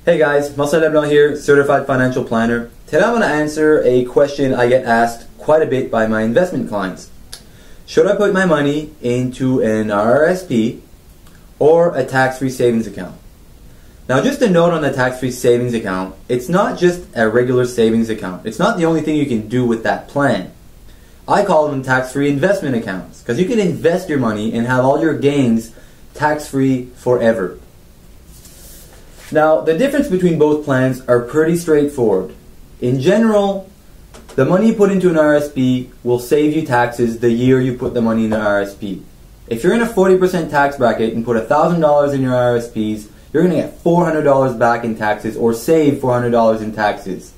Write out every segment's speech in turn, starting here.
Hey guys, Marcel LeBlanc here, Certified Financial Planner. Today I'm going to answer a question I get asked quite a bit by my investment clients. Should I put my money into an RRSP or a tax-free savings account? Now just a note on the tax-free savings account, it's not just a regular savings account. It's not the only thing you can do with that plan. I call them tax-free investment accounts because you can invest your money and have all your gains tax-free forever. Now, the difference between both plans are pretty straightforward. In general, the money you put into an RRSP will save you taxes the year you put the money in the RRSP. If you're in a 40% tax bracket and put $1,000 in your RRSPs, you're going to get $400 back in taxes or save $400 in taxes.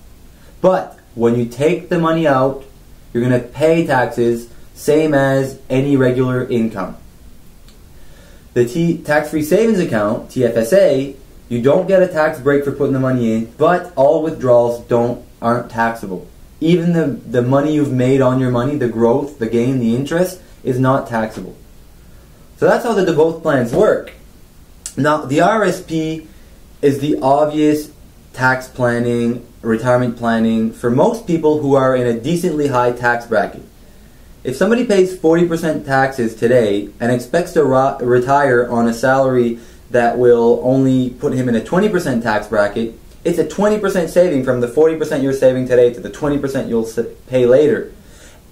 But when you take the money out, you're going to pay taxes same as any regular income. The tax-free savings account, TFSA, you don't get a tax break for putting the money in, but all withdrawals aren't taxable. Even the money you've made on your money, the growth, the gain, the interest, is not taxable. So that's how the both plans work. Now, the RRSP is the obvious tax planning, retirement planning for most people who are in a decently high tax bracket. If somebody pays 40% taxes today and expects to retire on a salary that will only put him in a 20% tax bracket, it's a 20% saving from the 40% you're saving today to the 20% you'll pay later.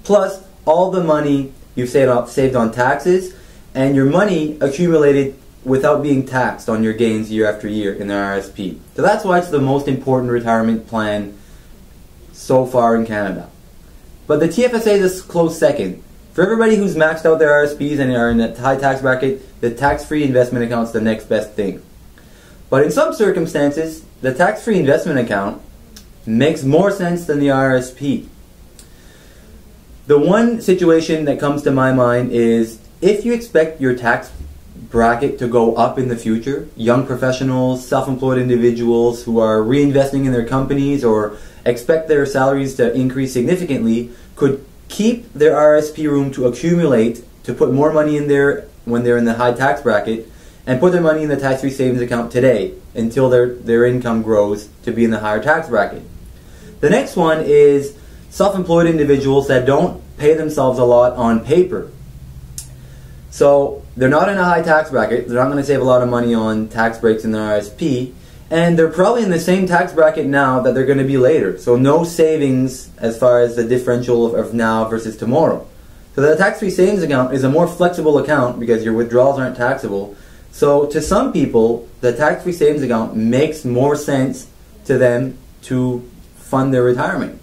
Plus, all the money you've saved on taxes and your money accumulated without being taxed on your gains year after year in the RRSP. So that's why it's the most important retirement plan so far in Canada. But the TFSA is a close second. For everybody who's maxed out their RRSPs and are in a high tax bracket, the tax-free investment account is the next best thing. But in some circumstances, the tax-free investment account makes more sense than the RRSP. The one situation that comes to my mind is if you expect your tax bracket to go up in the future, young professionals, self-employed individuals who are reinvesting in their companies or expect their salaries to increase significantly could keep their RRSP room to accumulate to put more money in there when they're in the high tax bracket and put their money in the tax-free savings account today until their income grows to be in the higher tax bracket. The next one is self-employed individuals that don't pay themselves a lot on paper. So they're not in a high tax bracket, they're not going to save a lot of money on tax breaks in their RRSP, and they're probably in the same tax bracket now that they're going to be later. So no savings as far as the differential of now versus tomorrow. So the tax-free savings account is a more flexible account because your withdrawals aren't taxable. So to some people, the tax-free savings account makes more sense to them to fund their retirement.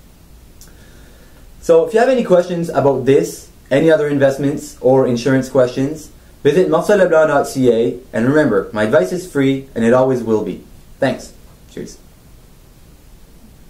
So if you have any questions about this, any other investments or insurance questions, visit marcelleblanc.ca, and remember, my advice is free and it always will be. Thanks. Cheers.